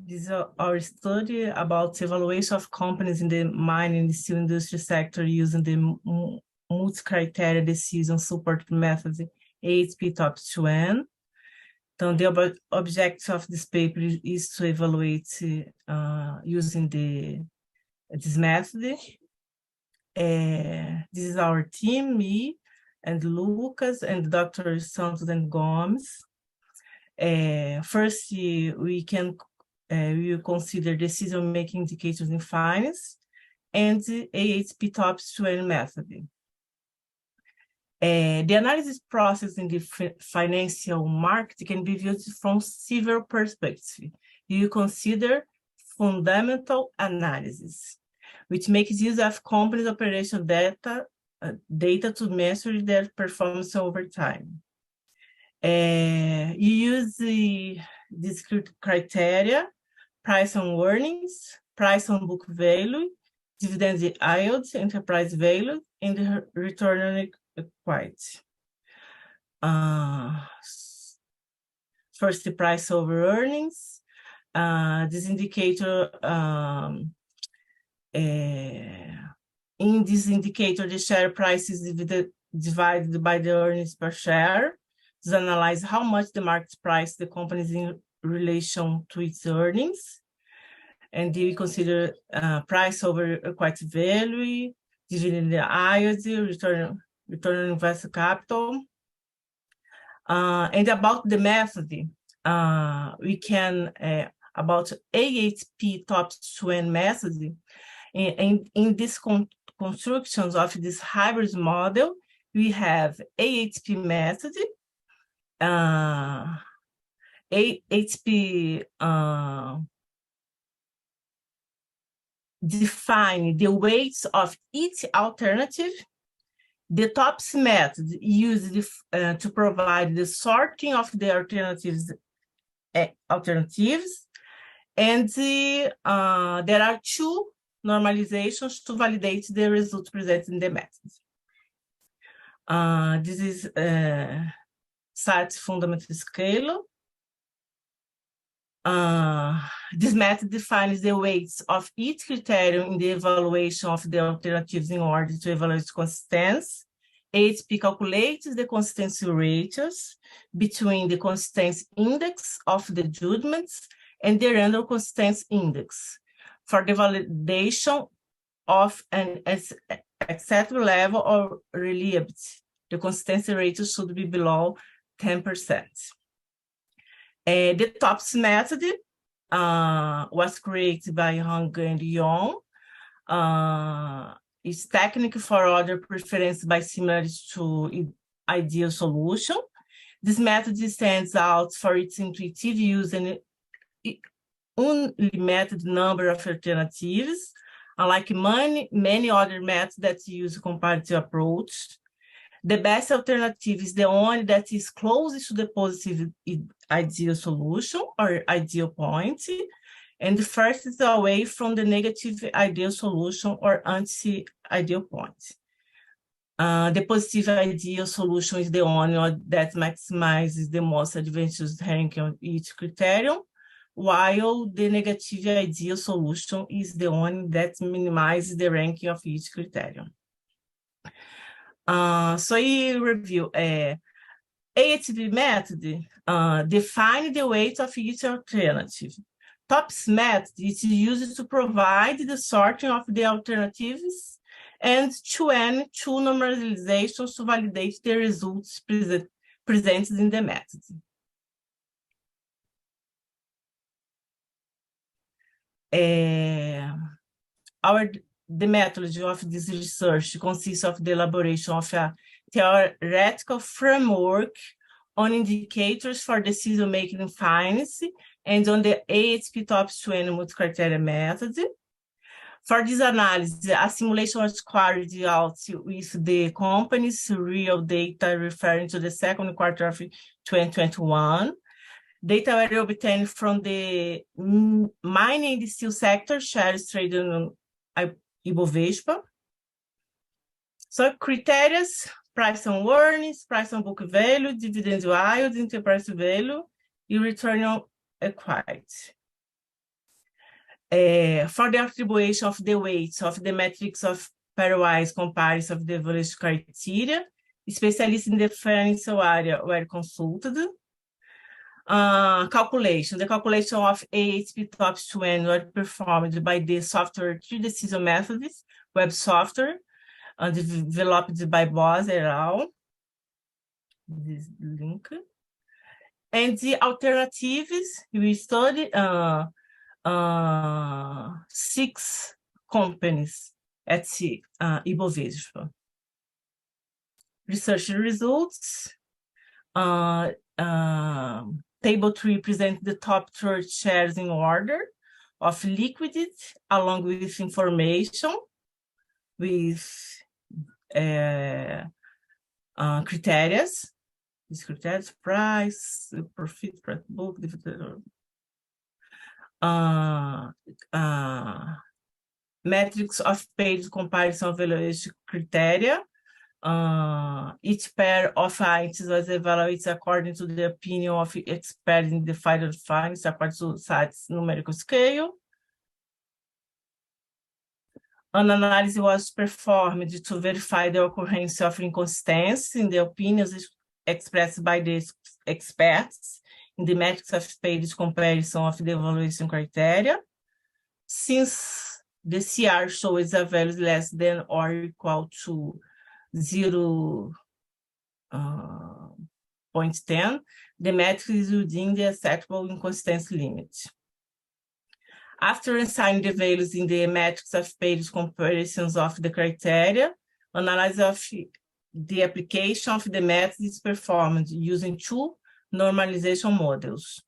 This is our study about evaluation of companies in the mining and steel industry sector using the multi-criteria decision support method ISAHP Top 20. Então, the objective of this paper is to evaluate using this method. This is our team, me and Lucas and Dr. Santos and Gomes. First, we will consider decision-making indicators in finance and the ISAHP Top 20 method. The analysis process in the financial market can be viewed from several perspectives. You consider fundamental analysis, which makes use of companies' operational data to measure their performance over time. You use these criteria: price on earnings, price on book value, dividend yield, enterprise value, and the return on equity. First, the price over earnings. This indicator, in this indicator, the share price is divided by the earnings per share to analyze how much the market price the company is in relation to its earnings. And we consider price over equity value, dividend yield, return on invested capital. And about the method, we can, about ISAHP Top 20 method, in this constructions of this hybrid model, we have ISAHP method, ISAHP define the weights of each alternative. The TOPS method used to provide the sorting of the alternatives, and there are two normalizations to validate the results presented in the method. This is SAT fundamental scale. This method defines the weights of each criterion in the evaluation of the alternatives in order to evaluate consistency. ISAHP calculates the consistency ratios between the consistency index of the judgments and the random consistency index for the validation of an acceptable level of reliability. The consistency ratio should be below 10%. The TOPS method was created by Hang and Yong. It's technique for order preference by similarity to ideal solution. This method stands out for its intuitive use and unlimited number of alternatives, unlike many other methods that use comparative approach. The best alternative is the one that is closest to the positive ideal solution or ideal point, and the first is away from the negative ideal solution or anti-ideal point. The positive ideal solution is the one that maximizes the most advantageous ranking of each criterion, while the negative ideal solution is the one that minimizes the ranking of each criterion. So we review ISAHP method define the weight of each alternative. TOPS method is used to provide the sorting of the alternatives and two normalizations to validate the results presented in the method. The methodology of this research consists of the elaboration of a theoretical framework on indicators for decision-making in finance and on the ISAHP Top 20 multi-criteria method. For this analysis, a simulation was carried out with the company's real data referring to the second quarter of 2021. Data were obtained from the mining and steel sector shares traded on Ibovespa. So criteria: price on earnings, price on book value, dividend yield, enterprise value, and return on equity. For the attribution of the weights of the metrics of pairwise comparison of the evaluation criteria, specialists in the financial area were consulted. Calculation. The calculation of ISAHP top 20 were performed by the software tree decision methods, web software, developed by Boss et al. This link. And the alternatives, we studied 6 companies at Ibovespa. Research results. Table 3 presents the top 30 shares in order of liquidity, along with information, with criteria. These criteria: price, profit, price book, metrics of paid comparison valuation criteria. Each pair of items was evaluated according to the opinion of experts in the final findings according to SAT's numerical scale. An analysis was performed to verify the occurrence of inconsistency in the opinions expressed by the experts in the metrics of paid comparison of the evaluation criteria. Since the CR shows a value less than or equal to 0.10, the metric is within the acceptable inconsistency limit. After assigning the values in the metrics of paid comparisons of the criteria, analysis of the application of the method is performed using 2 normalization models.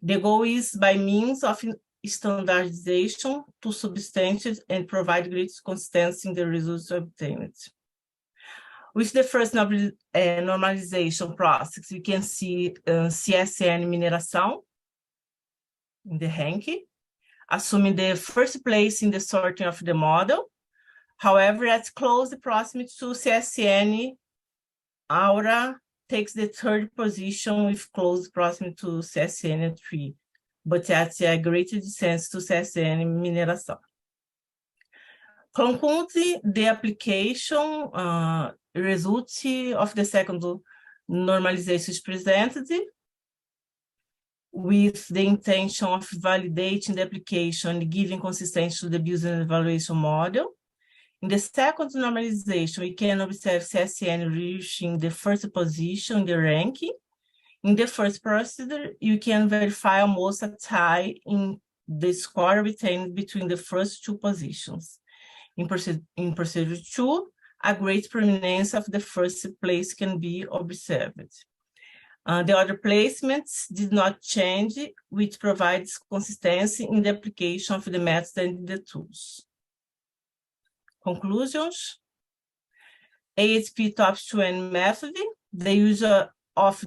The goal is by means of standardization to substantiate and provide greater consistency in the results obtained. With the first normalization process, we can see CSN mineração in the ranking, assuming the first place in the sorting of the model. However, at close proximity to CSN, Aura takes the 3rd position with close proximity to CSN 3, but at a greater distance to CSN mineração. Concurrently, the application results of the second normalization is presented with the intention of validating the application and giving consistency to the business evaluation model. In the second normalization, we can observe CSN reaching the 1st position in the ranking. In the first procedure, you can verify almost a tie in the score obtained between the first 2 positions. In procedure 2, a great prominence of the first place can be observed. The other placements did not change, which provides consistency in the application of the methods and the tools. Conclusions. ISAHP top 20 method. The use of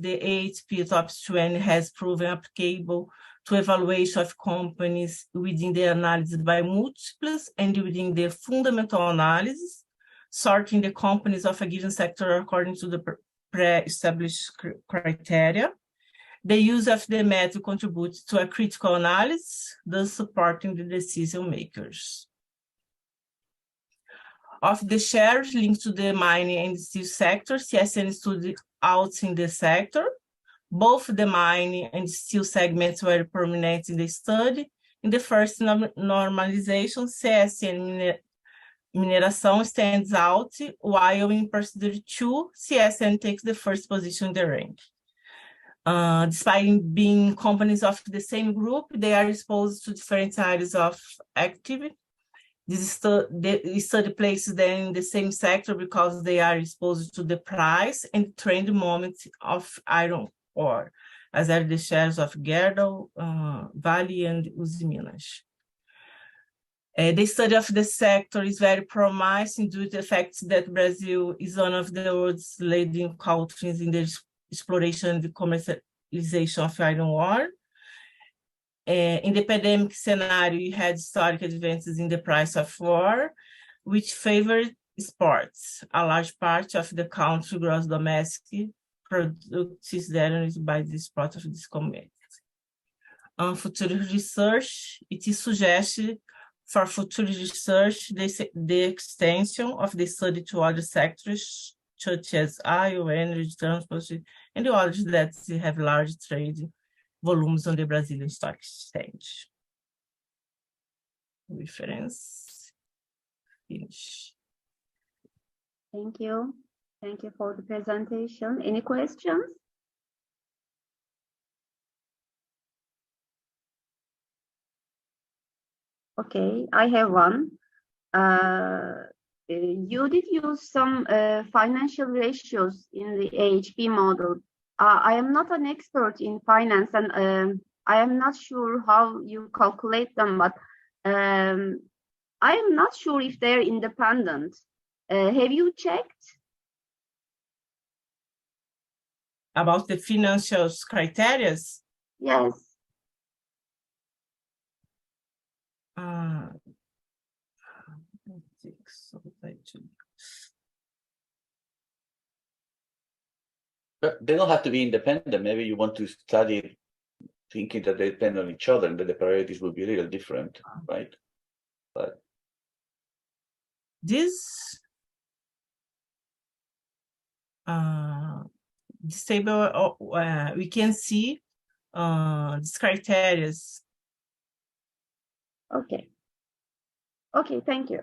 the ISAHP top 20 has proven applicable to evaluation of companies within the analysis by multiples and within the fundamental analysis, sorting the companies of a given sector according to the pre-established criteria. The use of the method contributes to a critical analysis, thus supporting the decision makers. Of the shares linked to the mining and steel sector, CSN stood out in the sector. Both the mining and steel segments were prominent in the study. In the first normalization, CSN mineração stands out, while in procedure 2, CSN takes the 1st position in the rank. Despite being companies of the same group, they are exposed to different areas of activity. This study places them in the same sector because they are exposed to the price and trend moment of iron ore, as are the shares of Gerdau, Vale, and Usiminas. The study of the sector is very promising due to the fact that Brazil is one of the world's leading countries in the exploration and commercialization of iron ore. In the pandemic scenario, we had historic advances in the price of ore, which favored exports. A large part of the country's gross domestic product is generated by the export of this commodity. On future research, it suggests for future research the extension of the study to other sectors, such as oil, energy, transport, and the others that have large trade volumes on the Brazilian stock exchange. Reference, finish. Thank you. Thank you for the presentation. Any questions? Okay, I have one. You did use some financial ratios in the ISAHP model. I am not an expert in finance, and I am not sure how you calculate them, but I am not sure if they're independent. Have you checked? About the financial criteria? Yes. I think so. But they don't have to be independent. Maybe you want to study thinking that they depend on each other and that the priorities will be a little different, right? But this table, we can see these criteria. Okay. Okay, thank you.